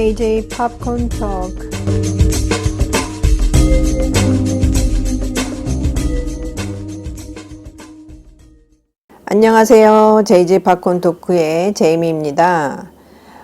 JJ Popcorn Talk. 안녕하세요. JJ 팝콘 토크의 제이미입니다.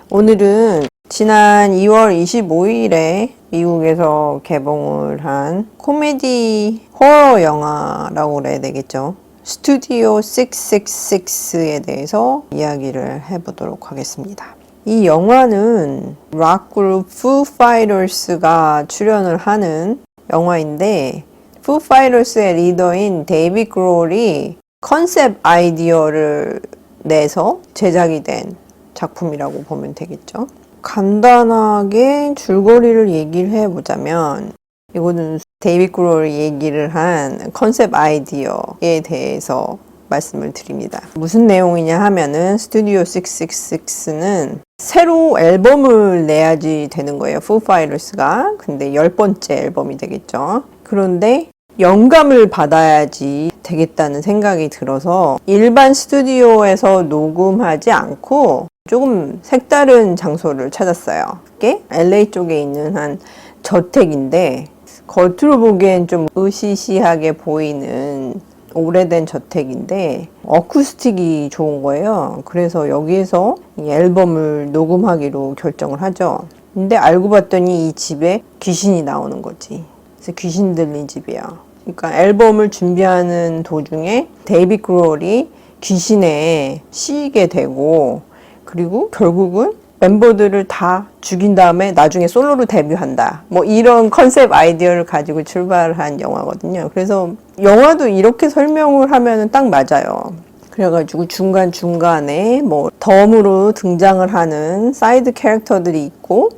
오늘은 지난 2월 25일에 미국에서 개봉을 한 코미디 호러 영화라고 그래야 되겠죠. 스튜디오 666에 대해서 이야기를 해보도록 하겠습니다. 이 영화는 락 그룹 Foo Fighters가 출연을 하는 영화인데 Foo Fighters의 리더인 데이빗 그롤이 컨셉 아이디어를 내서 제작이 된 작품이라고 보면 되겠죠. 간단하게 줄거리를 얘기를 해보자면 이거는 데이빗 그롤이 얘기를 한 컨셉 아이디어에 대해서 말씀을 드립니다. 무슨 내용이냐 하면은 스튜디오 666는 새로 앨범을 내야지 되는 거예요. Foo Fighters가. 근데 10번째 앨범이 되겠죠. 그런데 영감을 받아야지 되겠다는 생각이 들어서 일반 스튜디오에서 녹음하지 않고 조금 색다른 장소를 찾았어요. 그게 LA 쪽에 있는 한 저택인데 겉으로 보기엔 좀 으시시하게 보이는 오래된 저택인데 어쿠스틱이 좋은 거예요. 그래서 여기에서 이 앨범을 녹음하기로 결정을 하죠. 근데 알고 봤더니 이 집에 귀신이 나오는 거지. 그래서 귀신 들린 집이야. 그러니까 앨범을 준비하는 도중에 데이빗 그롤이 귀신에 씌이게 되고 그리고 결국은 멤버들을 다 죽인 다음에 나중에 솔로로 데뷔한다. 뭐 이런 컨셉 아이디어를 가지고 출발한 영화거든요. 그래서 영화도 이렇게 설명을 하면 딱 맞아요. 그래가지고 중간중간에 뭐 덤으로 등장을 하는 사이드 캐릭터들이 있고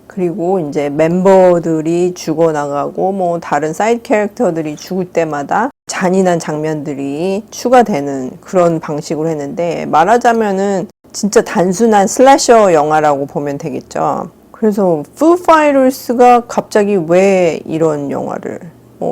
그리고 이제 멤버들이 죽어나가고 뭐 다른 사이드 캐릭터들이 죽을 때마다 잔인한 장면들이 추가되는 그런 방식으로 했는데 말하자면은 진짜 단순한 슬래셔 영화라고 보면 되겠죠. 그래서 Foo Fighters가 갑자기 왜 이런 영화를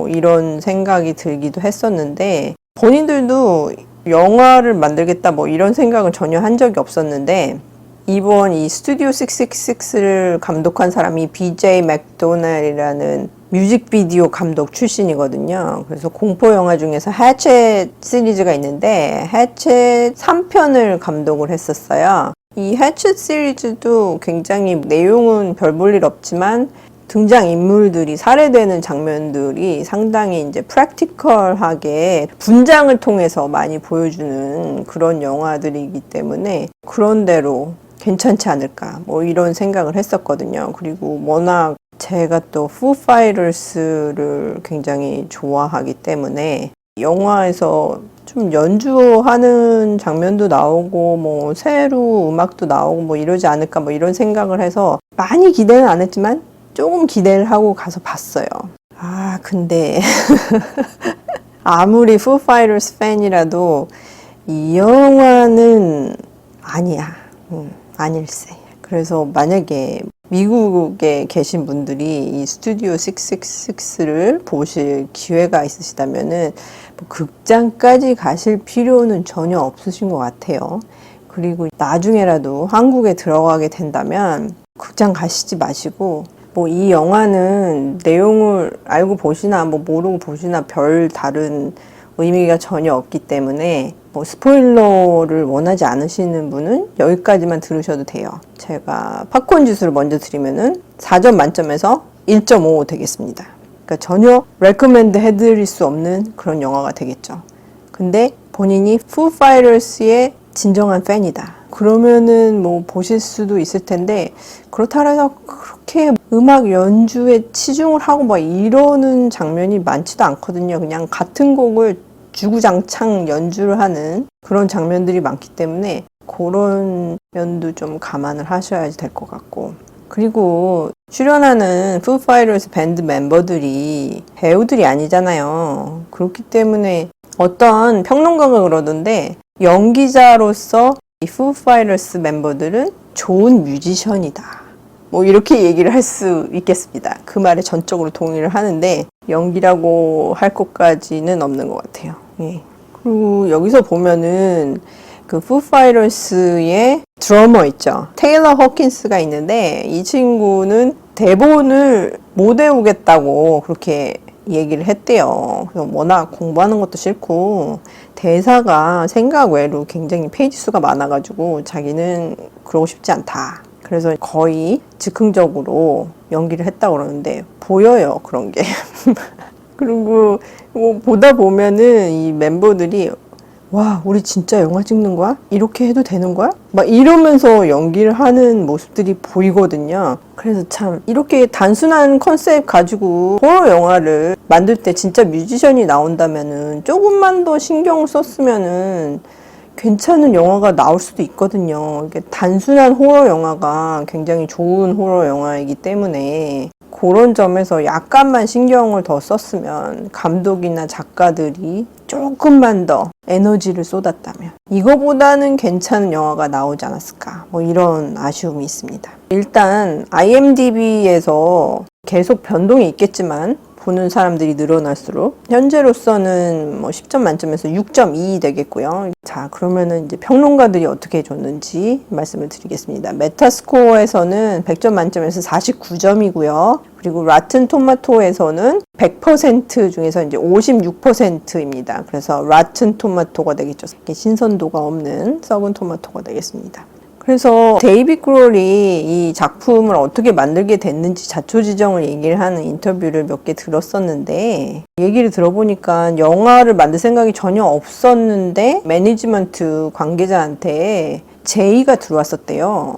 이런 생각이 들기도 했었는데 본인들도 영화를 만들겠다 뭐 이런 생각은 전혀 한 적이 없었는데 이번 이 스튜디오 666를 감독한 사람이 BJ 맥도날이라는 뮤직비디오 감독 출신이거든요. 그래서 공포 영화 중에서 해체 시리즈가 있는데 해체 3편을 감독을 했었어요. 이 해체 시리즈도 굉장히 내용은 별 볼 일 없지만 등장 인물들이 살해되는 장면들이 상당히 이제 프랙티컬하게 분장을 통해서 많이 보여주는 그런 영화들이기 때문에 그런 대로 괜찮지 않을까 뭐 이런 생각을 했었거든요. 그리고 워낙 제가 또 Foo Fighters를 굉장히 좋아하기 때문에 영화에서 좀 연주하는 장면도 나오고 뭐 새로 음악도 나오고 뭐 이러지 않을까 뭐 이런 생각을 해서 많이 기대는 안 했지만 조금 기대를 하고 가서 봤어요. 아 근데 아무리 Foo Fighters 팬이라도 이 영화는 아니야. 아닐세. 그래서 만약에 미국에 계신 분들이 이 스튜디오 666를 보실 기회가 있으시다면은 뭐 극장까지 가실 필요는 전혀 없으신 것 같아요. 그리고 나중에라도 한국에 들어가게 된다면 극장 가시지 마시고 뭐 이 영화는 내용을 알고 보시나 뭐 모르고 보시나 별 다른 의미가 전혀 없기 때문에 뭐 스포일러를 원하지 않으시는 분은 여기까지만 들으셔도 돼요. 제가 팝콘 지수를 먼저 드리면은 4점 만점에서 1.5 되겠습니다. 그러니까 전혀 레코멘드 해드릴 수 없는 그런 영화가 되겠죠. 근데 본인이 Foo Fighters의 진정한 팬이다. 그러면은 뭐 보실 수도 있을 텐데 그렇다 해서 그렇게 음악 연주에 치중을 하고 막 이러는 장면이 많지도 않거든요. 그냥 같은 곡을 주구장창 연주를 하는 그런 장면들이 많기 때문에 그런 면도 좀 감안을 하셔야지 될 것 같고 그리고 출연하는 Foo Fighters 밴드 멤버들이 배우들이 아니잖아요. 그렇기 때문에 어떤 평론가가 그러던데 연기자로서 이 Foo Fighters 멤버들은 좋은 뮤지션이다. 뭐 이렇게 얘기를 할 수 있겠습니다. 그 말에 전적으로 동의를 하는데 연기라고 할 것까지는 없는 것 같아요. 예. 그리고 여기서 보면은 그 Foo Fighters의 드러머 있죠. 테일러 허킨스가 있는데 이 친구는 대본을 못 외우겠다고 그렇게 얘기를 했대요. 워낙 공부하는 것도 싫고 대사가 생각 외로 굉장히 페이지 수가 많아가지고 자기는 그러고 싶지 않다. 그래서 거의 즉흥적으로 연기를 했다고 그러는데 보여요, 그런 게. 그리고 보다 보면은 이 멤버들이 와, 우리 진짜 영화 찍는 거야? 이렇게 해도 되는 거야? 막 이러면서 연기를 하는 모습들이 보이거든요. 그래서 참 이렇게 단순한 컨셉 가지고 호러 영화를 만들 때 진짜 뮤지션이 나온다면은 조금만 더 신경 썼으면은 괜찮은 영화가 나올 수도 있거든요. 이게 단순한 호러 영화가 굉장히 좋은 호러 영화이기 때문에 그런 점에서 약간만 신경을 더 썼으면 감독이나 작가들이 조금만 더 에너지를 쏟았다면 이거보다는 괜찮은 영화가 나오지 않았을까, 뭐 이런 아쉬움이 있습니다. 일단 IMDb에서 계속 변동이 있겠지만 보는 사람들이 늘어날수록 현재로서는 뭐 10점 만점에서 6.2 되겠고요. 자, 그러면은 이제 평론가들이 어떻게 줬는지 말씀을 드리겠습니다. 메타스코어에서는 100점 만점에서 49점이고요. 그리고 라튼 토마토에서는 100% 중에서 이제 56%입니다. 그래서 라튼 토마토가 되겠죠. 신선도가 없는 썩은 토마토가 되겠습니다. 그래서 데이빗 그롤이 이 작품을 어떻게 만들게 됐는지 자초지종을 얘기를 하는 인터뷰를 몇 개 들었었는데, 얘기를 들어보니까 영화를 만들 생각이 전혀 없었는데 매니지먼트 관계자한테 제의가 들어왔었대요.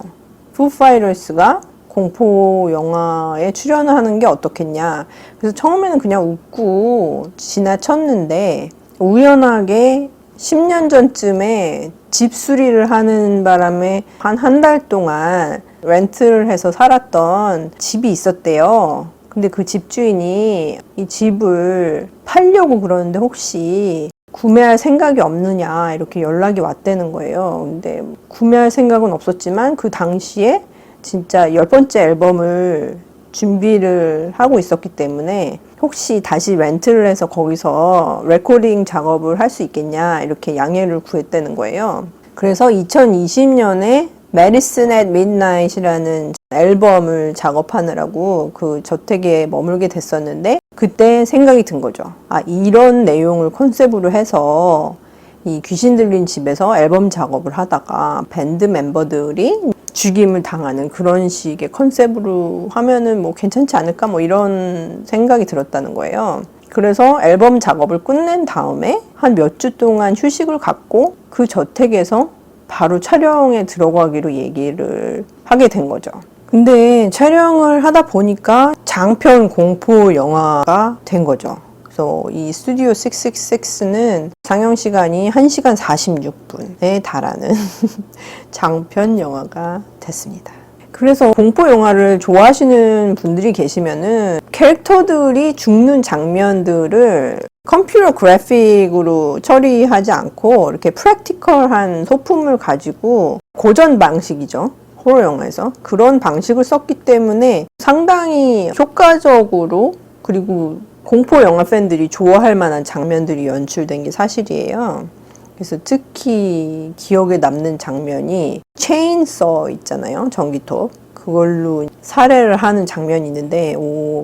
푸파이터스가 공포 영화에 출연을 하는 게 어떻겠냐. 그래서 처음에는 그냥 웃고 지나쳤는데 우연하게 10년 전쯤에 집 수리를 하는 바람에 한 달 동안 렌트를 해서 살았던 집이 있었대요. 근데 그 집주인이 이 집을 팔려고 그러는데 혹시 구매할 생각이 없느냐 이렇게 연락이 왔다는 거예요. 근데 구매할 생각은 없었지만 그 당시에 진짜 10번째 앨범을 준비를 하고 있었기 때문에 혹시 다시 렌트를 해서 거기서 레코딩 작업을 할 수 있겠냐 이렇게 양해를 구했다는 거예요. 그래서 2020년에 메디슨 앳 미드나잇이라는 앨범을 작업하느라고 그 저택에 머물게 됐었는데 그때 생각이 든 거죠. 아, 이런 내용을 컨셉으로 해서 이 귀신 들린 집에서 앨범 작업을 하다가 밴드 멤버들이 죽임을 당하는 그런 식의 컨셉으로 하면은 뭐 괜찮지 않을까 뭐 이런 생각이 들었다는 거예요. 그래서 앨범 작업을 끝낸 다음에 한 몇 주 동안 휴식을 갖고 그 저택에서 바로 촬영에 들어가기로 얘기를 하게 된 거죠. 근데 촬영을 하다 보니까 장편 공포 영화가 된 거죠. 그래서 이 스튜디오 666는 상영 시간이 1시간 46분에 달하는 장편 영화가 됐습니다. 그래서 공포 영화를 좋아하시는 분들이 계시면은 캐릭터들이 죽는 장면들을 컴퓨터 그래픽으로 처리하지 않고 이렇게 프랙티컬한 소품을 가지고 고전 방식이죠. 호러 영화에서 그런 방식을 썼기 때문에 상당히 효과적으로 그리고 공포 영화 팬들이 좋아할 만한 장면들이 연출된 게 사실이에요. 그래서 특히 기억에 남는 장면이 체인서 있잖아요. 전기톱. 그걸로 살해를 하는 장면이 있는데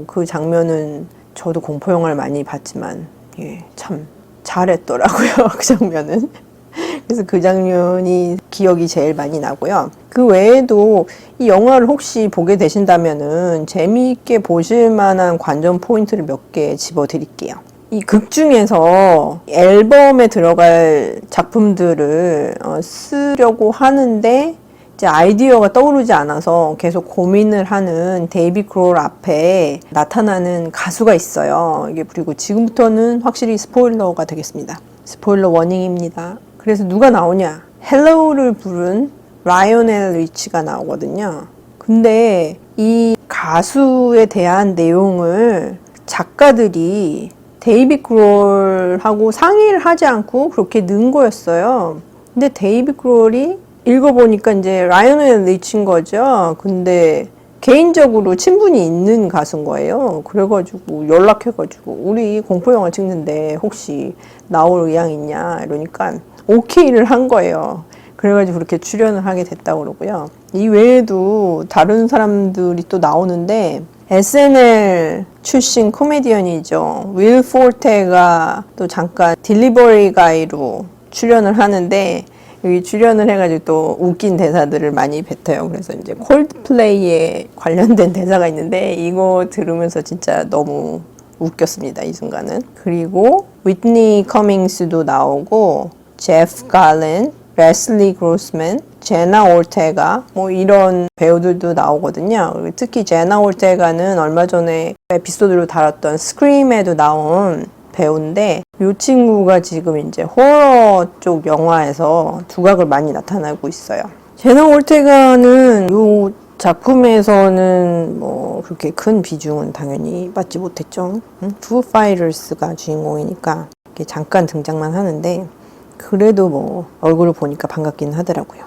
그 장면은 저도 공포 영화를 많이 봤지만 참 잘했더라고요. 그 장면은. 그래서 그 장면이 기억이 제일 많이 나고요. 그 외에도 이 영화를 혹시 보게 되신다면은 재미있게 보실 만한 관전 포인트를 몇 개 집어드릴게요. 이 극 중에서 앨범에 들어갈 작품들을 쓰려고 하는데 이제 아이디어가 떠오르지 않아서 계속 고민을 하는 데이빗 그롤 앞에 나타나는 가수가 있어요. 이게 그리고 지금부터는 확실히 스포일러가 되겠습니다. 스포일러 워닝입니다. 그래서 누가 나오냐? 헬로우를 부른 라이오넬 리치가 나오거든요. 근데 이 가수에 대한 내용을 작가들이 데이빗 그롤하고 상의를 하지 않고 그렇게 넣은 거였어요. 근데 데이빗 그롤이 읽어보니까 이제 라이오넬 리치인 거죠. 근데 개인적으로 친분이 있는 가수인 거예요. 그래가지고 연락해가지고 우리 공포영화 찍는데 혹시 나올 의향 있냐 이러니까 오케이를 한 거예요. 그래가지고 그렇게 출연을 하게 됐다고 그러고요. 이 외에도 다른 사람들이 또 나오는데 SNL 출신 코미디언이죠. 윌 포테가 또 잠깐 딜리버리 가이로 출연을 하는데 여기 출연을 해가지고 또 웃긴 대사들을 많이 뱉어요. 그래서 이제 콜드플레이에 관련된 대사가 있는데 이거 들으면서 진짜 너무 웃겼습니다. 이 순간은. 그리고 위트니 커밍스도 나오고 제프 갈렌, 레슬리 그로스맨, 제나 올테가 뭐 이런 배우들도 나오거든요. 특히 제나 올테가는 얼마 전에 에피소드로 다뤘던 스크림에도 나온 배우인데 이 친구가 지금 이제 호러 쪽 영화에서 두각을 많이 나타나고 있어요. 제나 올테가는 이 작품에서는 뭐 그렇게 큰 비중은 당연히 받지 못했죠. 푸 파이터스가 주인공이니까 이렇게 잠깐 등장만 하는데 그래도 뭐 얼굴을 보니까 반갑긴 하더라고요.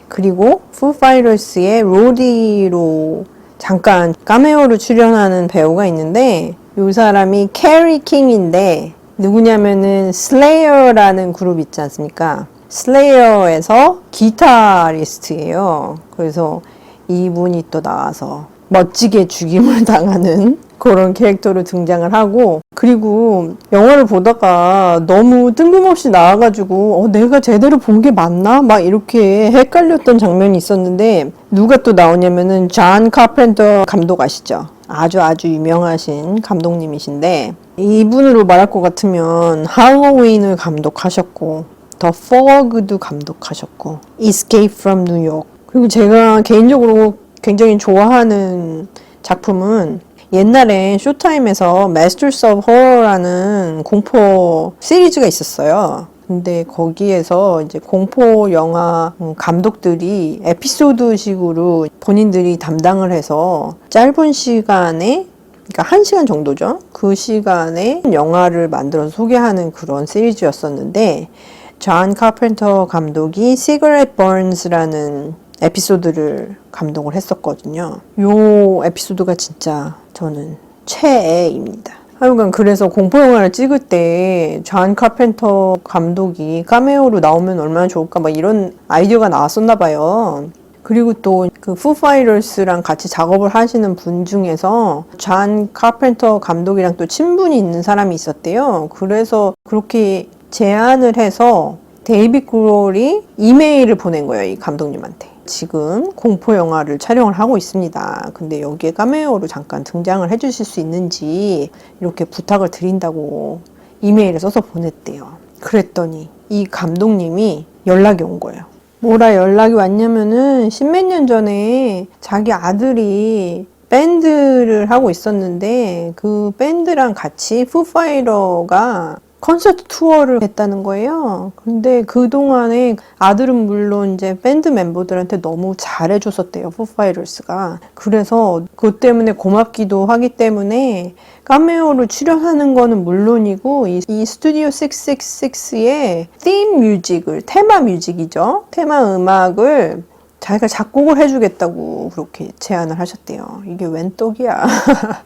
그리고 푸 파이터스의 로디로 잠깐 카메오로 출연하는 배우가 있는데 이 사람이 캐리 킹인데 누구냐면은 슬레이어라는 그룹 있지 않습니까? 슬레이어에서 기타리스트예요. 그래서 이분이 또 나와서 멋지게 죽임을 당하는 그런 캐릭터로 등장을 하고 그리고 영화를 보다가 너무 뜬금없이 나와가지고 내가 제대로 본 게 맞나? 막 이렇게 헷갈렸던 장면이 있었는데 누가 또 나오냐면은 존 카펜터 감독 아시죠? 아주 유명하신 감독님이신데 이분으로 말할 것 같으면 할로윈을 감독하셨고 더 포그도 감독하셨고 Escape from New York 그리고 제가 개인적으로 굉장히 좋아하는 작품은 옛날에 쇼타임에서 Masters of Horror라는 공포 시리즈가 있었어요. 근데 거기에서 이제 공포 영화 감독들이 에피소드식으로 본인들이 담당을 해서 짧은 시간에 그러니까 1시간 정도죠. 그 시간에 영화를 만들어서 소개하는 그런 시리즈였었는데 존 카펜터 감독이 시그렛 버न्스라는 에피소드를 감독을 했었거든요. 요 에피소드가 진짜 저는 최애입니다. 하여간 그래서 공포영화를 찍을 때 존 카펜터 감독이 카메오로 나오면 얼마나 좋을까 막 이런 아이디어가 나왔었나 봐요. 그리고 또 그 푸파이터스랑 같이 작업을 하시는 분 중에서 존 카펜터 감독이랑 또 친분이 있는 사람이 있었대요. 그래서 그렇게 제안을 해서 데이빗 그롤이 이메일을 보낸 거예요. 이 감독님한테. 지금 공포 영화를 촬영을 하고 있습니다. 근데 여기에 카메오로 잠깐 등장을 해주실 수 있는지 이렇게 부탁을 드린다고 이메일을 써서 보냈대요. 그랬더니 이 감독님이 연락이 온 거예요. 뭐라 연락이 왔냐면은 십몇 년 전에 자기 아들이 밴드를 하고 있었는데 그 밴드랑 같이 푸파이터가 콘서트 투어를 했다는 거예요. 근데 그동안에 아들은 물론 이제 밴드 멤버들한테 너무 잘해줬었대요. 푸파이터스가. 그래서 그것 때문에 고맙기도 하기 때문에 카메오로 출연하는 거는 물론이고 이 스튜디오 666의 테마 뮤직이죠. 테마 음악을 자기가 작곡을 해주겠다고 그렇게 제안을 하셨대요. 이게 웬 떡이야.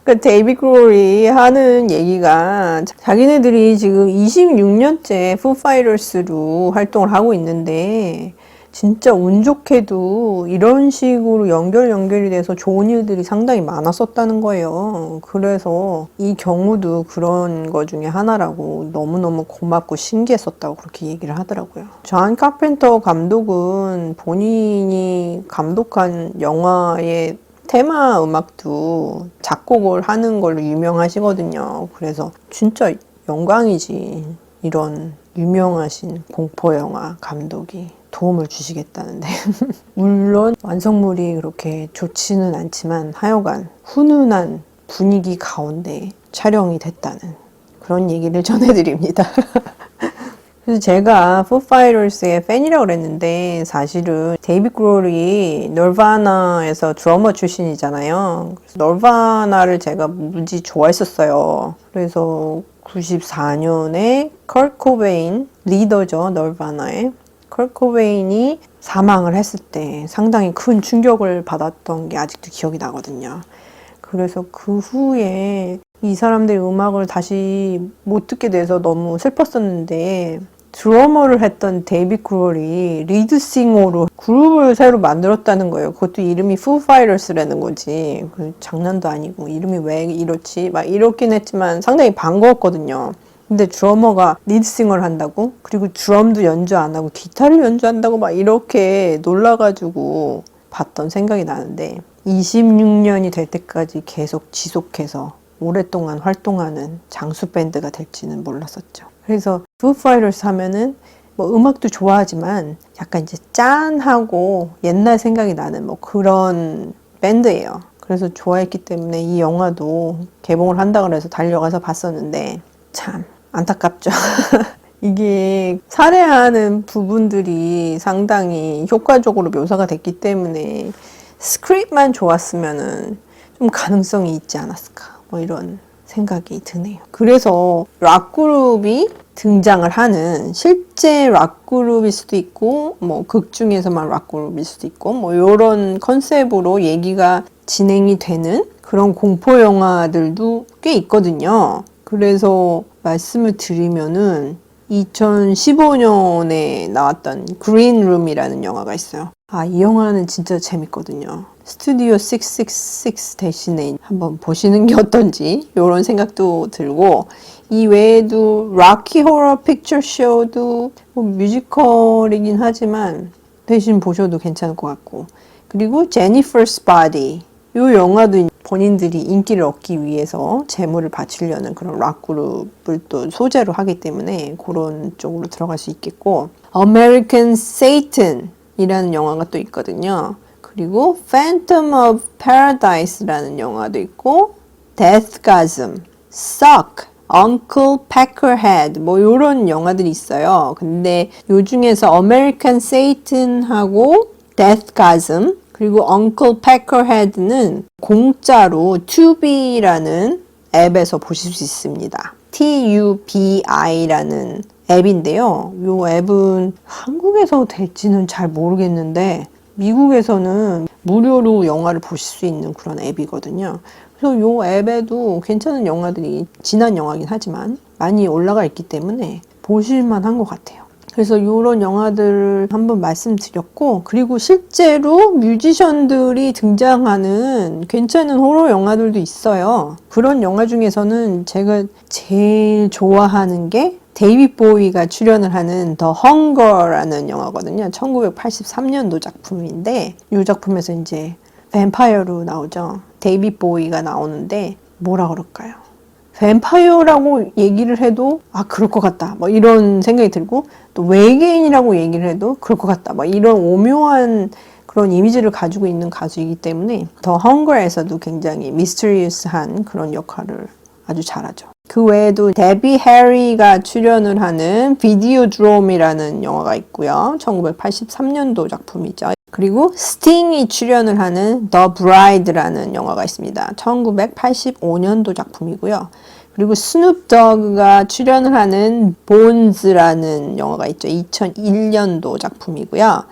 그러니까 데이빗 그롤이 하는 얘기가 자기네들이 지금 26년째 푸파이터스로 활동을 하고 있는데 진짜 운 좋게도 이런 식으로 연결이 돼서 좋은 일들이 상당히 많았었다는 거예요. 그래서 이 경우도 그런 거 중에 하나라고 너무너무 고맙고 신기했었다고 그렇게 얘기를 하더라고요. 존 카펜터 감독은 본인이 감독한 영화의 테마 음악도 작곡을 하는 걸로 유명하시거든요. 그래서 진짜 영광이지. 이런 유명하신 공포영화 감독이 도움을 주시겠다는데 물론 완성물이 그렇게 좋지는 않지만 하여간 훈훈한 분위기 가운데 촬영이 됐다는 그런 얘기를 전해드립니다. 그래서 제가 푸파이터스의 팬이라고 그랬는데 사실은 데이빗 그롤이 널바나에서 드러머 출신이잖아요. 그래서 널바나를 제가 무지 좋아했었어요. 그래서 94년에 컬트 코베인 리더죠. 널바나의 컬트 코베인이 사망을 했을 때 상당히 큰 충격을 받았던 게 아직도 기억이 나거든요. 그래서 그 후에 이 사람들의 음악을 다시 못 듣게 돼서 너무 슬펐었는데 드러머를 했던 데이빗 크롤이 리드싱어로 그룹을 새로 만들었다는 거예요. 그것도 이름이 Foo Fighters라는 거지. 장난도 아니고 이름이 왜 이렇지? 막 이렇긴 했지만 상당히 반가웠거든요. 근데 드러머가 리드싱어를 한다고? 그리고 드럼도 연주 안 하고 기타를 연주한다고 막 이렇게 놀라가지고 봤던 생각이 나는데 26년이 될 때까지 계속 지속해서 오랫동안 활동하는 장수 밴드가 될지는 몰랐었죠. 그래서 Foo Fighters 하면은 뭐 음악도 좋아하지만 약간 이제 짠하고 옛날 생각이 나는 뭐 그런 밴드예요. 그래서 좋아했기 때문에 이 영화도 개봉을 한다 그래서 달려가서 봤었는데 참 안타깝죠. 이게 살해하는 부분들이 상당히 효과적으로 묘사가 됐기 때문에 스크립트만 좋았으면은 좀 가능성이 있지 않았을까 뭐 이런 생각이 드네요. 그래서 락그룹이 등장을 하는 실제 락그룹일 수도 있고 뭐 극 중에서만 락그룹일 수도 있고 뭐 이런 컨셉으로 얘기가 진행이 되는 그런 공포 영화들도 꽤 있거든요. 그래서 말씀을 드리면은 2015년에 나왔던 그린룸이라는 영화가 있어요. 이 영화는 진짜 재밌거든요. 스튜디오 666 대신에 한번 보시는 게 어떤지 이런 생각도 들고 이 외에도 락키 호러 픽처 쇼도 뭐 뮤지컬이긴 하지만 대신 보셔도 괜찮을 것 같고 그리고 제니퍼스 바디 이 영화도 본인들이 인기를 얻기 위해서 재물을 바치려는 그런 락그룹을 또 소재로 하기 때문에 그런 쪽으로 들어갈 수 있겠고 American Satan 이라는 영화가 또 있거든요. 그리고 Phantom of Paradise라는 영화도 있고 Deathgasm, Suck, Uncle Peckerhead 뭐 이런 영화들이 있어요. 근데 요 중에서 American Satan하고 Deathgasm 그리고 Uncle Peckerhead는 공짜로 tubi라는 앱에서 보실 수 있습니다. TUBI라는 앱인데요. 이 앱은 한국에서 될지는 잘 모르겠는데 미국에서는 무료로 영화를 보실 수 있는 그런 앱이거든요. 그래서 이 앱에도 괜찮은 영화들이 지난 영화긴 하지만 많이 올라가 있기 때문에 보실만 한 것 같아요. 그래서 이런 영화들을 한번 말씀드렸고 그리고 실제로 뮤지션들이 등장하는 괜찮은 호러 영화들도 있어요. 그런 영화 중에서는 제가 제일 좋아하는 게 데이빗 보위가 출연을 하는 더 헝거라는 영화거든요. 1983년도 작품인데 이 작품에서 이제 뱀파이어로 나오죠. 데이빗 보위가 나오는데 뭐라 그럴까요? 뱀파이어라고 얘기를 해도 그럴 것 같다 뭐 이런 생각이 들고 또 외계인이라고 얘기를 해도 그럴 것 같다 뭐 이런 오묘한 그런 이미지를 가지고 있는 가수이기 때문에 더 헝거에서도 굉장히 미스터리어스한 그런 역할을 아주 잘하죠. 그 외에도 데비 해리가 출연을 하는 비디오드롬이라는 영화가 있고요. 1983년도 작품이죠. 그리고 스팅이 출연을 하는 The Bride라는 영화가 있습니다. 1985년도 작품이고요. 그리고 스눕 더그가 출연을 하는 본즈라는 영화가 있죠. 2001년도 작품이고요.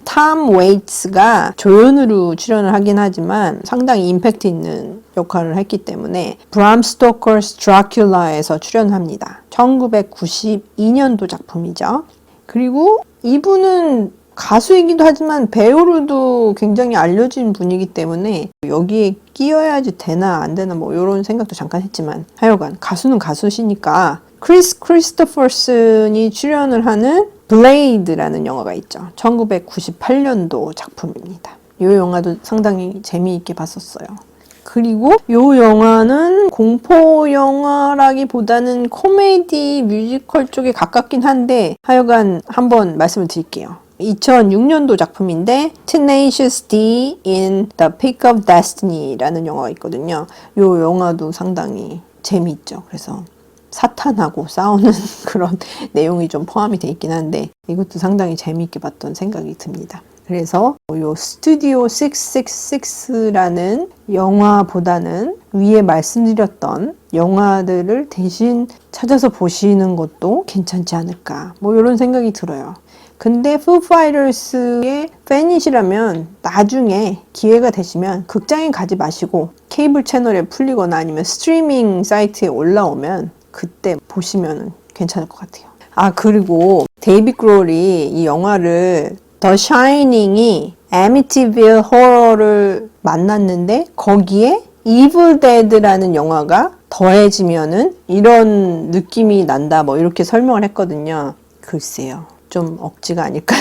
톰 웨이츠가 조연으로 출연을 하긴 하지만 상당히 임팩트 있는 역할을 했기 때문에 브람 스토커스 드라큘라에서 출연합니다. 1992년도 작품이죠. 그리고 이분은 가수이기도 하지만 배우로도 굉장히 알려진 분이기 때문에 여기에 끼어야지 되나 안 되나 뭐 이런 생각도 잠깐 했지만 하여간 가수는 가수시니까 크리스토퍼슨이 출연을 하는 블레이드라는 영화가 있죠. 1998년도 작품입니다. 이 영화도 상당히 재미있게 봤었어요. 그리고 이 영화는 공포 영화라기보다는 코미디 뮤지컬 쪽에 가깝긴 한데 하여간 한번 말씀을 드릴게요. 2006년도 작품인데 Tenacious D in the Pick of Destiny라는 영화가 있거든요. 이 영화도 상당히 재미있죠. 그래서 사탄하고 싸우는 그런 내용이 좀 포함이 돼 있긴 한데 이것도 상당히 재미있게 봤던 생각이 듭니다. 그래서 이 스튜디오 666라는 영화보다는 위에 말씀드렸던 영화들을 대신 찾아서 보시는 것도 괜찮지 않을까 뭐 이런 생각이 들어요. 근데 Foo Fighters의 팬이시라면 나중에 기회가 되시면 극장에 가지 마시고 케이블 채널에 풀리거나 아니면 스트리밍 사이트에 올라오면 그때 보시면 괜찮을 것 같아요. 아, 그리고 데이빗 그롤이 이 영화를 더 샤이닝이 애미티빌 호러를 만났는데 거기에 이블 데드라는 영화가 더해지면은 이런 느낌이 난다 뭐 이렇게 설명을 했거든요. 글쎄요. 좀 억지가 아닐까요?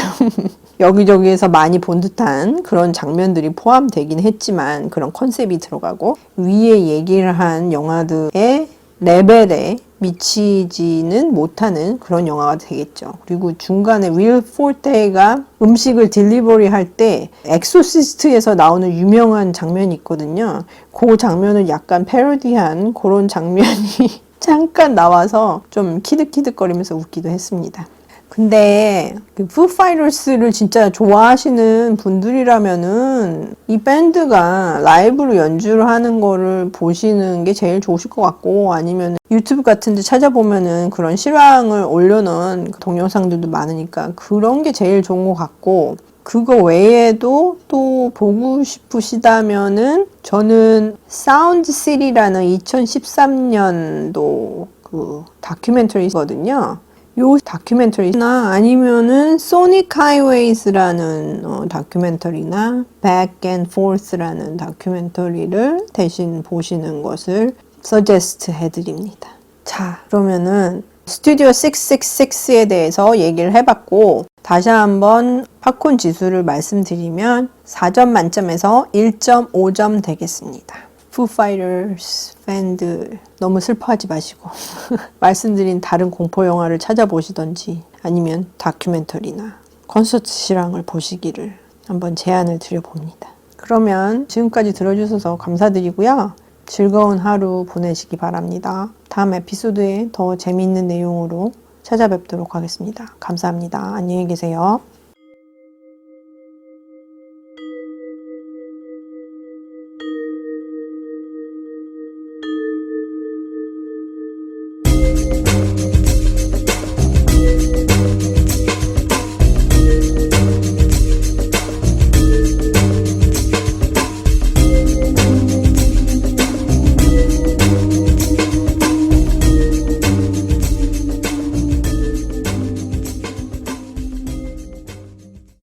여기저기에서 많이 본 듯한 그런 장면들이 포함되긴 했지만 그런 컨셉이 들어가고 위에 얘기를 한 영화들의 레벨에 미치지는 못하는 그런 영화가 되겠죠. 그리고 중간에 윌 포테가 음식을 딜리버리 할 때 엑소시스트에서 나오는 유명한 장면이 있거든요. 그 장면을 약간 패러디한 그런 장면이 잠깐 나와서 좀 키득키득거리면서 웃기도 했습니다. 근데 그 푸 파이터스를 진짜 좋아하시는 분들이라면은 이 밴드가 라이브로 연주를 하는 거를 보시는 게 제일 좋으실 것 같고 아니면 유튜브 같은 데 찾아보면은 그런 실황을 올려놓은 동영상들도 많으니까 그런 게 제일 좋은 것 같고 그거 외에도 또 보고 싶으시다면은 저는 사운드 시티라는 2013년도 그 다큐멘터리거든요. 요 다큐멘터리나 아니면은 소닉 하이웨이즈라는 다큐멘터리나 Back and Forth라는 다큐멘터리를 대신 보시는 것을 서제스트 해드립니다. 자, 그러면은 스튜디오 666에 대해서 얘기를 해봤고 다시 한번 팝콘 지수를 말씀드리면 4점 만점에서 1.5점 되겠습니다. 푸 파이터스 팬들 너무 슬퍼하지 마시고 말씀드린 다른 공포 영화를 찾아보시던지 아니면 다큐멘터리나 콘서트 실황을 보시기를 한번 제안을 드려봅니다. 그러면 지금까지 들어주셔서 감사드리고요. 즐거운 하루 보내시기 바랍니다. 다음 에피소드에 더 재미있는 내용으로 찾아뵙도록 하겠습니다. 감사합니다. 안녕히 계세요.